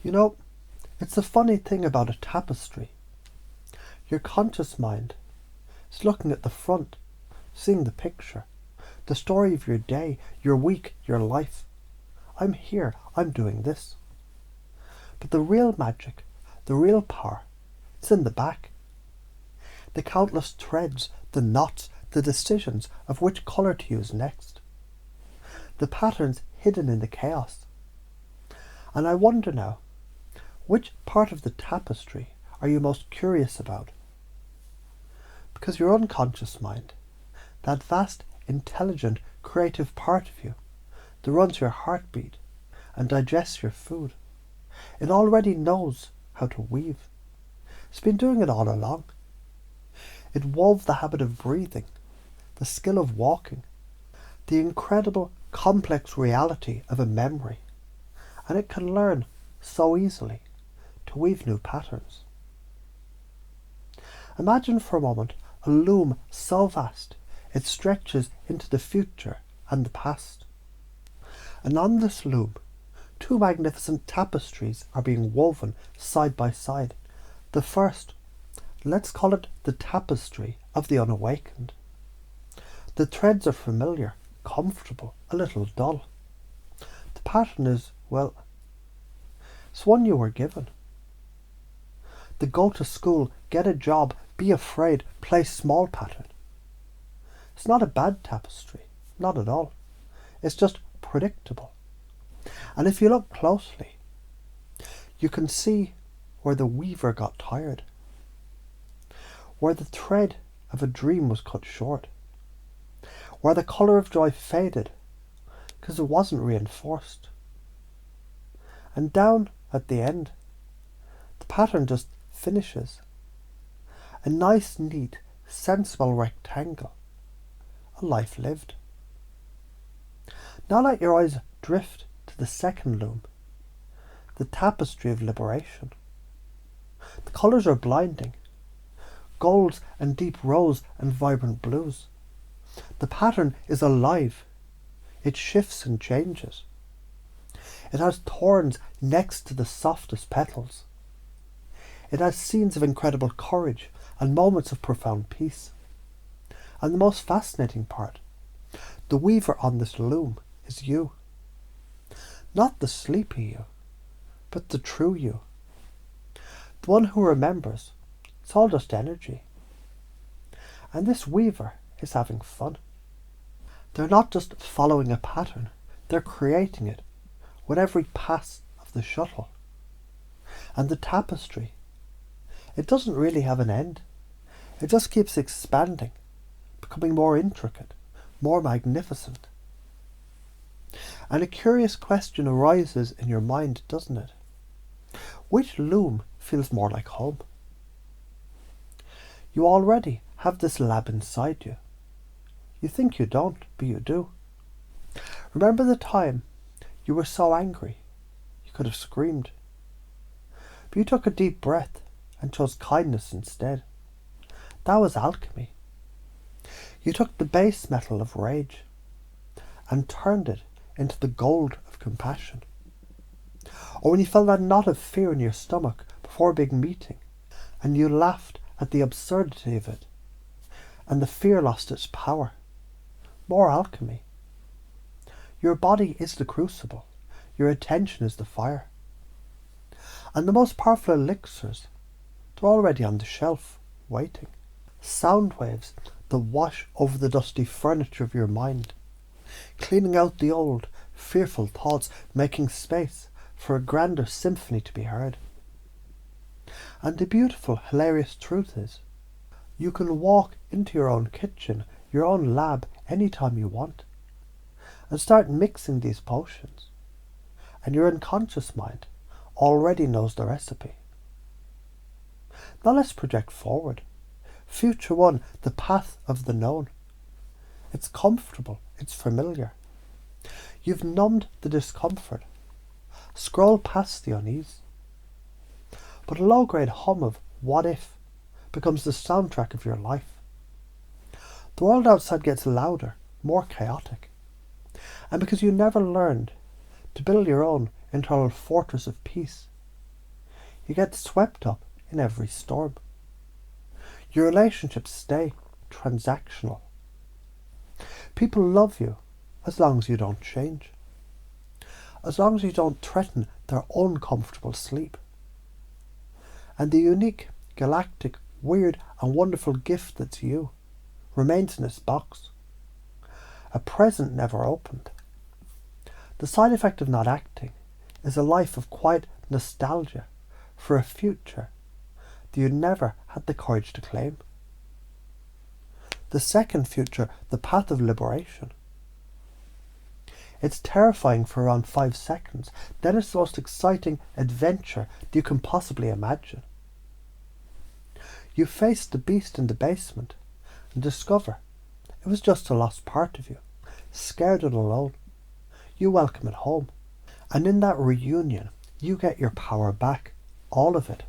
You know, it's a funny thing about a tapestry. Your conscious mind is looking at the front, seeing the picture, the story of your day, your week, your life. I'm here, I'm doing this. But the real magic, the real power, it's in the back. The countless threads, the knots, the decisions of which colour to use next. The patterns hidden in the chaos. And I wonder now, which part of the tapestry are you most curious about? Because your unconscious mind, that vast, intelligent, creative part of you that runs your heartbeat and digests your food, it already knows how to weave. It's been doing it all along. It wove the habit of breathing, the skill of walking, the incredible, complex reality of a memory, and it can learn so easily to weave new patterns. Imagine for a moment a loom so vast it stretches into the future and the past. And on this loom, two magnificent tapestries are being woven side by side. The first, let's call it the tapestry of the unawakened. The threads are familiar, comfortable, a little dull. The pattern is, well, it's one you were given. The go to school, get a job, be afraid, play small pattern. It's not a bad tapestry, not at all. It's just predictable. And if you look closely, you can see where the weaver got tired, where the thread of a dream was cut short, where the colour of joy faded because it wasn't reinforced. And down at the end, the pattern just finishes. A nice, neat, sensible rectangle. A life lived. Now let your eyes drift to the second loom, the tapestry of liberation. The colours are blinding. Golds and deep rose and vibrant blues. The pattern is alive. It shifts and changes. It has thorns next to the softest petals. It has scenes of incredible courage and moments of profound peace. And the most fascinating part, the weaver on this loom is you. Not the sleepy you, but the true you. The one who remembers it's all just energy. And this weaver is having fun. They're not just following a pattern, they're creating it with every pass of the shuttle. And the tapestry, it doesn't really have an end. It just keeps expanding, becoming more intricate, more magnificent. And a curious question arises in your mind, doesn't it? Which loom feels more like home? You already have this lab inside you. You think you don't, but you do. Remember the time you were so angry you could have screamed. But you took a deep breath and chose kindness instead. That was alchemy. You took the base metal of rage and turned it into the gold of compassion. Or when you felt that knot of fear in your stomach before a big meeting and you laughed at the absurdity of it and the fear lost its power. More alchemy. Your body is the crucible. Your attention is the fire. And the most powerful elixirs, they're already on the shelf, waiting. Sound waves that wash over the dusty furniture of your mind, cleaning out the old, fearful thoughts, making space for a grander symphony to be heard. And the beautiful, hilarious truth is, you can walk into your own kitchen, your own lab, anytime you want, and start mixing these potions. And your unconscious mind already knows the recipe. Now let's project forward. Future one, the path of the known. It's comfortable, it's familiar. You've numbed the discomfort. Scroll past the unease. But a low-grade hum of what if becomes the soundtrack of your life. The world outside gets louder, more chaotic. And because you never learned to build your own internal fortress of peace, You get swept up in every storm. Your relationships stay transactional. People love you as long as you don't change. As long as you don't threaten their uncomfortable sleep. And the unique, galactic, weird and wonderful gift that's you remains in its box. A present never opened. The side effect of not acting is a life of quiet nostalgia for a future that you never had the courage to claim. The second future, the path of liberation. It's terrifying for around 5 seconds, then it's the most exciting adventure that you can possibly imagine. You face the beast in the basement and discover it was just a lost part of you, scared and alone. You welcome it home, and in that reunion you get your power back, all of it.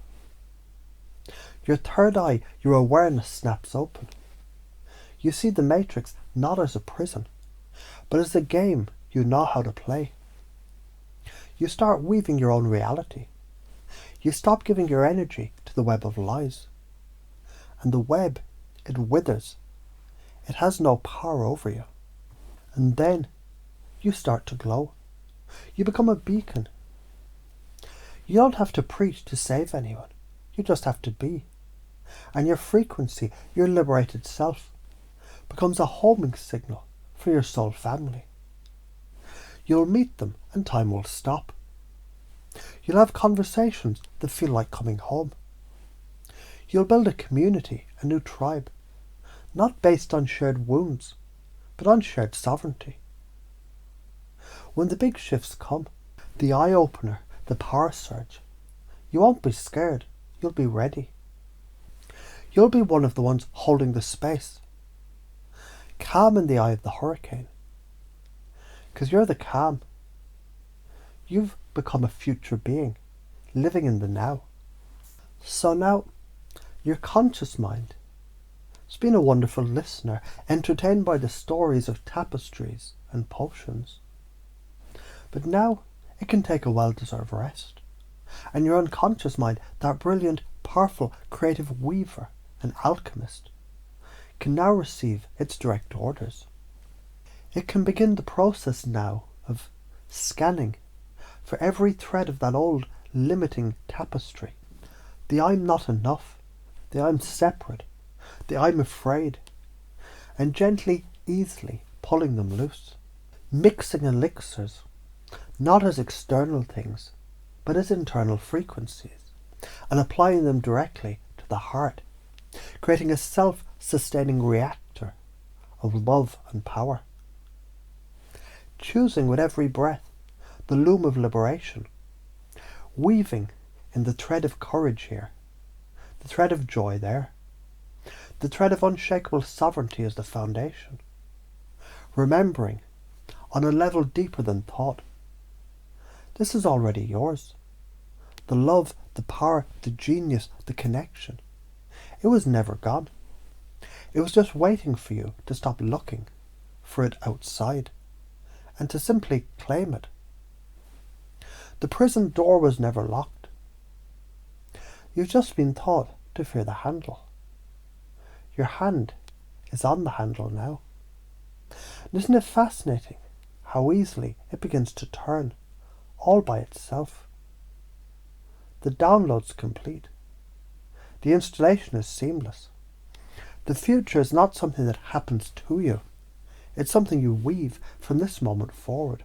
Your third eye, your awareness snaps open. You see the Matrix not as a prison, but as a game you know how to play. You start weaving your own reality. You stop giving your energy to the web of lies. And the web, it withers. It has no power over you. And then you start to glow. You become a beacon. You don't have to preach to save anyone. You just have to be. And your frequency, your liberated self, becomes a homing signal for your soul family. You'll meet them and time will stop. You'll have conversations that feel like coming home. You'll build a community, a new tribe, not based on shared wounds, but on shared sovereignty. When the big shifts come, the eye-opener, the power surge, you won't be scared, you'll be ready. You'll be one of the ones holding the space, calm in the eye of the hurricane. Because you're the calm. You've become a future being, living in the now. So now, your conscious mind has been a wonderful listener, entertained by the stories of tapestries and potions. But now it can take a well-deserved rest. And your unconscious mind, that brilliant, powerful, creative weaver and alchemist, can now receive its direct orders. It can begin the process now of scanning for every thread of that old limiting tapestry. The I'm not enough, the I'm separate, the I'm afraid, and gently, easily pulling them loose. Mixing elixirs, not as external things, but as internal frequencies, and applying them directly to the heart, creating a self-sustaining reactor of love and power. Choosing with every breath the loom of liberation, weaving in the thread of courage here, the thread of joy there, the thread of unshakable sovereignty as the foundation, remembering on a level deeper than thought, this is already yours. The love, the power, the genius, the connection, it was never gone. It was just waiting for you to stop looking for it outside and to simply claim it. The prison door was never locked. You've just been taught to fear the handle. Your hand is on the handle now. And isn't it fascinating how easily it begins to turn all by itself? The download's complete. The installation is seamless. The future is not something that happens to you. It's something you weave from this moment forward.